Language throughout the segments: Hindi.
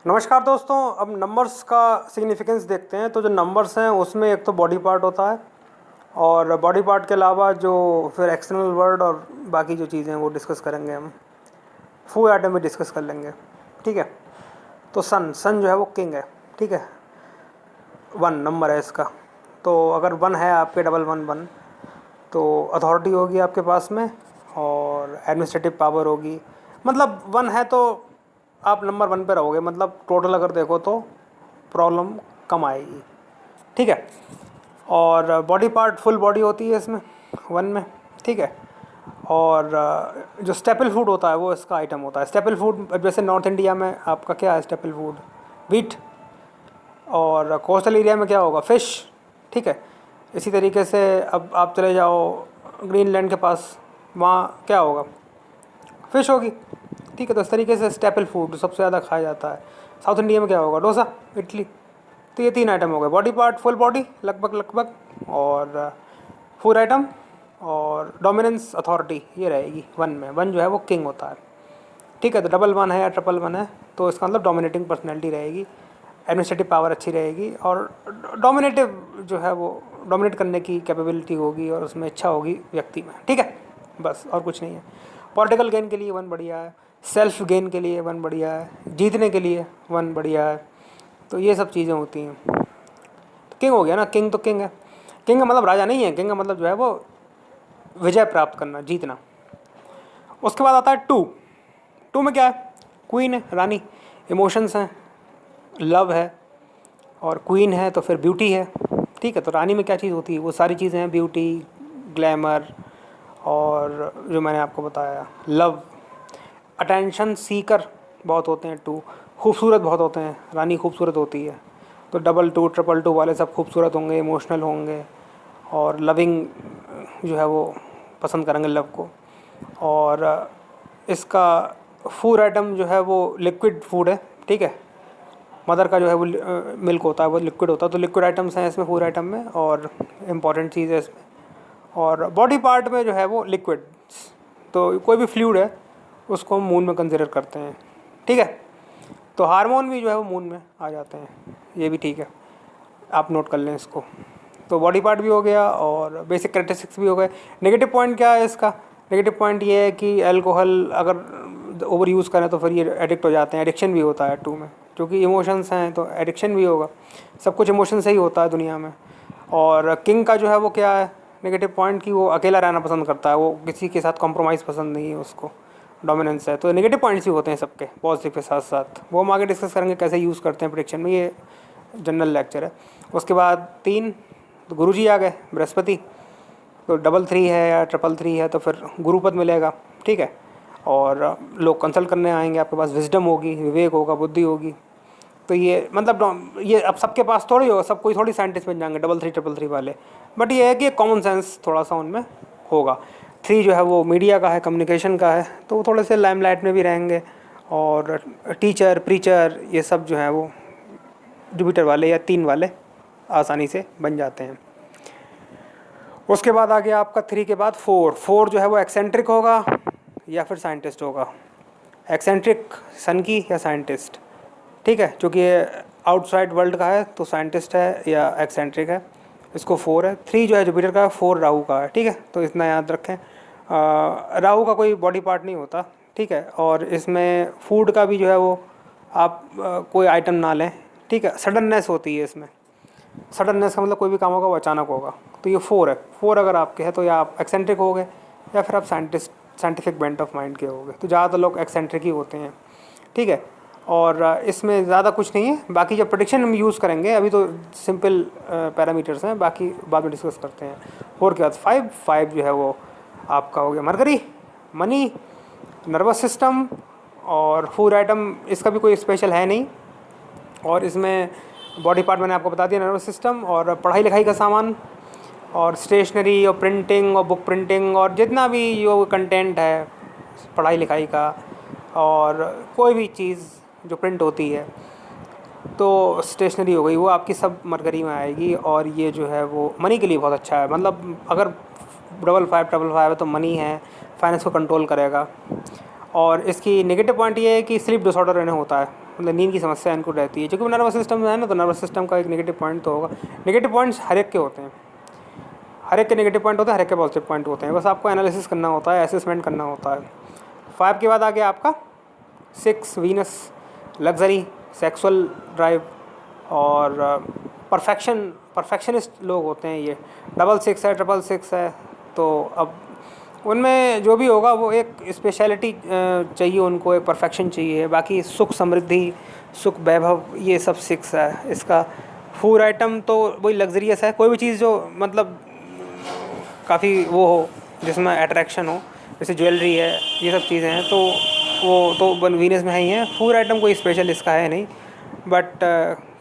नमस्कार दोस्तों। अब नंबर्स का सिग्निफिकेंस देखते हैं। तो जो नंबर्स हैं उसमें एक तो बॉडी पार्ट होता है और बॉडी पार्ट के अलावा जो फिर एक्सटर्नल वर्ड और बाकी जो चीज़ें हैं वो डिस्कस करेंगे हम। फुल आइटम भी डिस्कस कर लेंगे, ठीक है। तो सन सन जो है वो किंग है, ठीक है। 1 नंबर है इसका। तो अगर 1 है आपके, डबल 1 1, तो अथॉरिटी होगी आपके पास में और एडमिनिस्ट्रेटिव पावर होगी। मतलब 1 है तो आप नंबर 1 पे रहोगे, मतलब टोटल अगर देखो तो प्रॉब्लम कम आएगी, ठीक है। और बॉडी पार्ट फुल बॉडी होती है इसमें 1 में, ठीक है। और जो स्टेपल फूड होता है वो इसका आइटम होता है। स्टेपल फूड जैसे नॉर्थ इंडिया में आपका क्या है स्टेपल फूड? व्हीट। और कोस्टल एरिया में क्या होगा? फिश, ठीक है। इसी तरीके से अब आप चले जाओ ग्रीनलैंड के पास, वहाँ क्या होगा? फिश होगी, ठीक है। तो इस तरीके से स्टेपल फूड सबसे ज़्यादा खाया जाता है। साउथ इंडिया में क्या होगा? डोसा, इडली। तो ये 3 आइटम हो गए, बॉडी पार्ट फुल बॉडी लगभग लगभग, और फूड आइटम और डोमिनेंस अथॉरिटी ये रहेगी 1 में। 1 जो है वो किंग होता है, ठीक है। तो डबल 1 है या ट्रिपल 1 है तो इसका मतलब डोमिनेटिंग पर्सनैलिटी रहेगी, एडमिनिस्ट्रेटिव पावर अच्छी रहेगी और डोमिनेटिव जो है वो डोमिनेट करने की कैपेबिलिटी होगी और उसमें इच्छा होगी व्यक्ति में, ठीक है। बस और कुछ नहीं है। पॉलिटिकल गेन के लिए 1 बढ़िया है, सेल्फ गेन के लिए 1 बढ़िया है, जीतने के लिए 1 बढ़िया है। तो ये सब चीज़ें होती हैं। तो किंग हो गया ना, किंग तो किंग है। किंग का मतलब राजा नहीं है, किंग का मतलब जो है वो विजय प्राप्त करना, जीतना। उसके बाद आता है 2। 2 में क्या है? क्वीन है, रानी। इमोशंस हैं, लव है, और क्वीन है तो फिर ब्यूटी है, ठीक है। तो रानी में क्या चीज़ होती है? वो सारी चीज़ें हैं, ब्यूटी, ग्लैमर, और जो मैंने आपको बताया लव। अटेंशन सीकर बहुत होते हैं 2। खूबसूरत बहुत होते हैं, रानी खूबसूरत होती है। तो डबल 2 ट्रिपल 2 वाले सब खूबसूरत होंगे, इमोशनल होंगे और लविंग जो है वो पसंद करेंगे लव को। और इसका फूड आइटम जो है वो लिक्विड फूड है, ठीक है। मदर का जो है वो मिल्क होता है, वो लिक्विड होता है। तो लिक्विड आइटम्स हैं इसमें फूड आइटम में, और इम्पॉर्टेंट चीज़ है इसमें। और बॉडी पार्ट में जो है वो लिक्विड, तो कोई भी फ्लूइड है उसको हम मून में कंसिडर करते हैं, ठीक है। तो हार्मोन भी जो है वो मून में आ जाते हैं, ये भी ठीक है, आप नोट कर लें इसको। तो बॉडी पार्ट भी हो गया और बेसिक कैरेक्टरिस्टिक्स भी हो गए। नेगेटिव पॉइंट क्या है इसका? नेगेटिव पॉइंट ये है कि अल्कोहल अगर ओवर यूज़ करें तो फिर ये एडिक्ट हो जाते हैं। एडिक्शन भी होता है 2 में, क्योंकि इमोशंस हैं तो एडिक्शन भी होगा। सब कुछ इमोशन से ही होता है दुनिया में। और किंग का जो है वो क्या है नेगेटिव पॉइंट? कि वो अकेला रहना पसंद करता है, वो किसी के साथ कॉम्प्रोमाइज़ पसंद नहीं है उसको, डोमिनेंस है। तो नेगेटिव पॉइंट्स भी होते हैं सबके, पॉजिटिव के साथ साथ। वो हम आगे डिस्कस करेंगे कैसे यूज़ करते हैं प्रेडिक्शन में, ये जनरल लेक्चर है। उसके बाद 3 तो गुरुजी आ गए, बृहस्पति। तो डबल 3 है या ट्रिपल 3 है तो फिर गुरुपद मिलेगा, ठीक है। और लोग कंसल्ट करने आएंगे, आपके पास विजडम होगी, विवेक होगा, बुद्धि होगी। तो ये मतलब ये अब सबके पास थोड़ी होगा, सब कोई थोड़ी साइंटिस्ट बन जाएंगे डबल 3 ट्रिपल 3 वाले। बट ये है कि कॉमन सेंस थोड़ा सा उनमें होगा। 3 जो है वो मीडिया का है, कम्युनिकेशन का है, तो वो थोड़े से लाइमलाइट में भी रहेंगे। और टीचर, प्रीचर, ये सब जो है वो जुपिटर वाले या 3 वाले आसानी से बन जाते हैं। उसके बाद आ गया आपका 3 के बाद 4। 4 जो है वो एक्सेंट्रिक होगा या फिर साइंटिस्ट होगा। एक्सेंट्रिक सन की या साइंटिस्ट, ठीक है। क्योंकि ये आउटसाइड वर्ल्ड का है तो साइंटिस्ट है या एक्सेंट्रिक है, इसको 4 है। 3 जो है जुपिटर का, 4 राहु का है, ठीक है। तो इतना याद रखें। राहु का कोई बॉडी पार्ट नहीं होता, ठीक है। और इसमें फूड का भी जो है वो आप कोई आइटम ना लें, ठीक है। सडननेस होती है इसमें। सडननेस का मतलब कोई भी काम होगा वो अचानक होगा। तो ये 4 है। 4 अगर आपके है तो या आप एक्सेंट्रिक हो गए या फिर आप साइंटिफिक बेंट ऑफ माइंड के हो गए। तो ज़्यादातर लोग एक्सेंट्रिक ही होते हैं, ठीक है। और इसमें ज़्यादा कुछ नहीं है। बाकी जब प्रेडिक्शन हम यूज़ करेंगे, अभी तो सिंपल पैरामीटर्स हैं, बाकी बाद में डिस्कस करते हैं। 4 के बाद 5 जो है वो आपका हो गया मरकरी, मनी, नर्वस सिस्टम और फूड आइटम। इसका भी कोई स्पेशल है नहीं। और इसमें बॉडी पार्ट मैंने आपको बता दिया, नर्वस सिस्टम, और पढ़ाई लिखाई का सामान और स्टेशनरी और प्रिंटिंग और बुक प्रिंटिंग और जितना भी जो कंटेंट है पढ़ाई लिखाई का, और कोई भी चीज़ जो प्रिंट होती है तो स्टेशनरी हो गई, वो आपकी सब मरकरी में आएगी। और ये जो है वो मनी के लिए बहुत अच्छा है। मतलब अगर 555 है तो मनी है, फाइनेंस को कंट्रोल करेगा। और इसकी नेगेटिव पॉइंट ये है कि स्लीप डिसऑर्डर इन्हें होता है, मतलब नींद की समस्या इनको रहती है। क्योंकि नर्वस सिस्टम है ना, तो नर्वस सिस्टम का एक नेगेटिव पॉइंट तो होगा। नेगेटिव पॉइंट्स हर एक के होते हैं, हर एक के नेगेटिव पॉइंट होते हैं, हर एक के पॉजिटिव पॉइंट होते हैं। बस आपको एनालिसिस करना होता है, असेसमेंट करना होता है। 5 के बाद आ गया आपका 6 वीनस, लग्जरी, सेक्सुअल ड्राइव और परफेक्शनिस्ट लोग होते हैं ये। 666 है, 666 है। तो अब उनमें जो भी होगा वो एक स्पेशलिटी चाहिए उनको, एक परफेक्शन चाहिए। बाकी सुख समृद्धि, सुख वैभव, ये सब 6 है इसका। फूड आइटम तो वही लग्जरियस है, कोई भी चीज़ जो मतलब काफ़ी वो हो, जिसमें अट्रैक्शन हो, जैसे ज्वेलरी है, ये सब चीज़ें हैं, तो वो तो वीनस में है ही है। फूड आइटम कोई स्पेशल इसका है नहीं, बट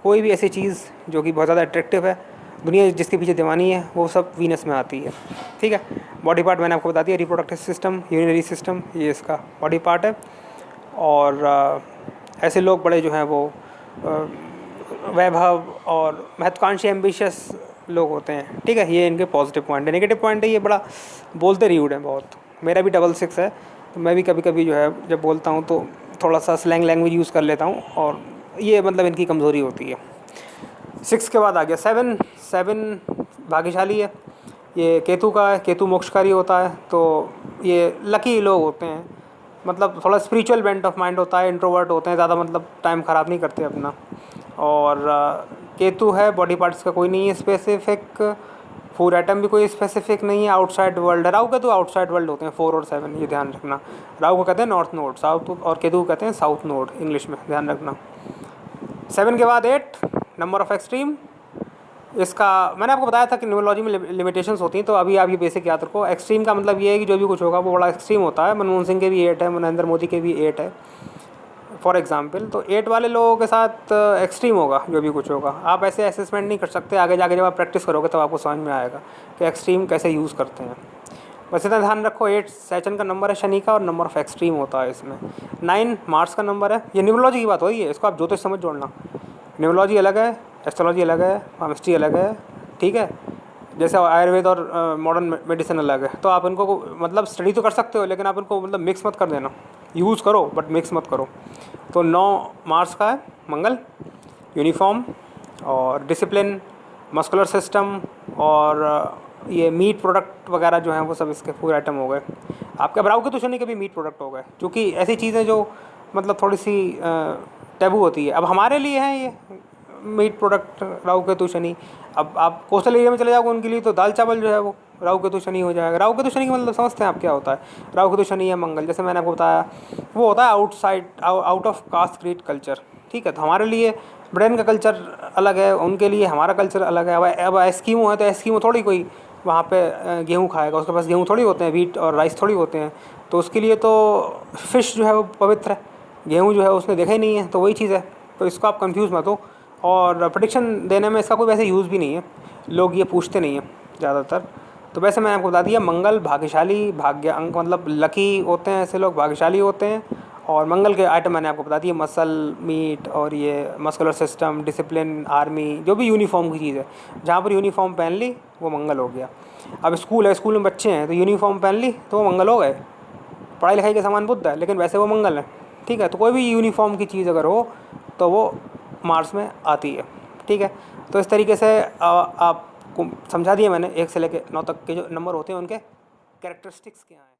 कोई भी ऐसी चीज़ जो कि बहुत ज़्यादा अट्रैक्टिव है, दुनिया जिसके पीछे दीवानी है, वो सब वीनस में आती है। ठीक है। बॉडी पार्ट मैंने आपको बता दिया, रिप्रोडक्टिव सिस्टम, यूरिनरी सिस्टम, ये इसका बॉडी पार्ट है। और ऐसे लोग बड़े जो हैं वो वैभव और महत्वाकांक्षी, एम्बिशियस लोग होते हैं। ठीक है, ये इनके पॉजिटिव पॉइंट है। नेगेटिव पॉइंट है, ये बड़ा बोलते रीड है बहुत। मेरा भी 666 है, तो मैं भी कभी कभी जो है जब बोलता हूँ तो थोड़ा सा स्लैंग लैंग्वेज यूज़ कर लेता हूँ, और ये मतलब इनकी कमज़ोरी होती है। 6 के बाद आ गया 7 भाग्यशाली है। ये केतु का है, केतु मोक्षकारी होता है, तो ये लकी लोग होते हैं। मतलब थोड़ा स्पिरिचुअल बेंट ऑफ माइंड होता है, इंट्रोवर्ट होते हैं, ज़्यादा मतलब टाइम ख़राब नहीं करते अपना। और केतु है, बॉडी पार्ट्स का कोई नहीं है स्पेसिफिक, फूड आइटम भी कोई स्पेसिफिक नहीं है, आउटसाइड वर्ल्ड है। राहु केतु आउटसाइड वर्ल्ड होते हैं 4 और 7, ये ध्यान रखना। राहु को कहते हैं नॉर्थ नोड, साउथ, और केतु को कहते हैं साउथ नोड इंग्लिश में, ध्यान रखना। 7 के बाद 8 नंबर ऑफ एक्सट्रीम। इसका मैंने आपको बताया था कि न्यूमरोलॉजी में लिमिटेशंस होती हैं, तो अभी आप ये बेसिक याद रखो। एक्सट्रीम का मतलब ये है कि जो भी कुछ होगा वो बड़ा एक्सट्रीम होता है। मनमोहन सिंह के भी 8 है, नरेंद्र मोदी के भी 8 है फॉर एग्जांपल। तो 8 वाले लोगों के साथ एक्सट्रीम होगा जो भी कुछ होगा। आप ऐसे असेसमेंट नहीं कर सकते, आगे जाके जब आप प्रैक्टिस करोगे तब आपको समझ में आएगा कि एक्सट्रीम कैसे यूज़ करते हैं। बस इतना ध्यान रखो, 8 सैचन का नंबर है शनि का, और नंबर ऑफ एक्सट्रीम होता है इसमें। 9 मार्स का नंबर है। ये न्यूमरोलॉजी की बात हो रही है, इसको आप ज्योतिष समझ जोड़ना। न्यूमरोलॉजी अलग है, एस्ट्रोलॉजी अलग है, केमिस्ट्री अलग है। ठीक है, जैसे आयुर्वेद और मॉडर्न मेडिसिन अलग है। तो आप इनको मतलब स्टडी तो कर सकते हो, लेकिन आप इनको मतलब मिक्स मत कर देना। यूज़ करो बट मिक्स मत करो। तो 9 मार्च का है मंगल, यूनिफॉर्म और डिसिप्लिन, मस्कुलर सिस्टम, और ये मीट प्रोडक्ट वगैरह जो हैं वो सब इसके फूड आइटम हो गए। आपके राहु केतु शनि के भी मीट प्रोडक्ट हो गए, क्योंकि ऐसी चीज़ें जो मतलब थोड़ी सी टैबू होती है। अब हमारे लिए हैं ये मीट प्रोडक्ट, राहु केतु शनि। अब आप कोस्टल एरिया में चले जाओगे उनके लिए तो दाल चावल जो है वो राहु केतु शनि हो जाएगा। राहु केतु शनि का मतलब समझते हैं आप क्या होता है? राहु केतु शनि या मंगल, जैसे मैंने आपको बताया, वो होता है out of caste creed culture. ठीक है, तो हमारे लिए ब्रिटेन का कल्चर अलग है, उनके लिए हमारा कल्चर अलग है। अब एस्कीमो है तो एस्कीमो थोड़ी कोई वहाँ पे गेहूँ खाएगा, उसके पास गेहूँ थोड़ी होते हैं, व्हीट और राइस थोड़ी होते हैं। तो उसके लिए तो फ़िश जो है वो पवित्र है, गेहूँ जो है उसने देखा ही नहीं है। तो वही चीज़ है, तो इसको आप कंफ्यूज मत हो। और प्रेडिक्शन देने में इसका कोई वैसे यूज़ भी नहीं है, लोग ये पूछते नहीं हैं ज़्यादातर। तो वैसे मैंने आपको बता दिया, मंगल भाग्यशाली, भाग्य अंक मतलब लकी होते हैं, ऐसे लोग भाग्यशाली होते हैं। और मंगल के आइटम मैंने आपको बता दिए, मसल, मीट, और ये मस्कुलर सिस्टम, डिसिप्लिन, आर्मी, जो भी यूनिफॉर्म की चीज़ है। जहाँ पर यूनिफॉर्म पहन ली वो मंगल हो गया। अब स्कूल है, स्कूल में बच्चे हैं तो यूनिफॉर्म पहन ली तो वो मंगल हो गए। पढ़ाई लिखाई के सामान बुध है, लेकिन वैसे वो मंगल है। ठीक है, तो कोई भी यूनिफॉर्म की चीज़ अगर हो तो वो मार्स में आती है। ठीक है, तो इस तरीके से आपको समझा दिया मैंने 1 से लेकर 9 तक के जो नंबर होते हैं उनके कैरेक्टरिस्टिक्स क्या हैं।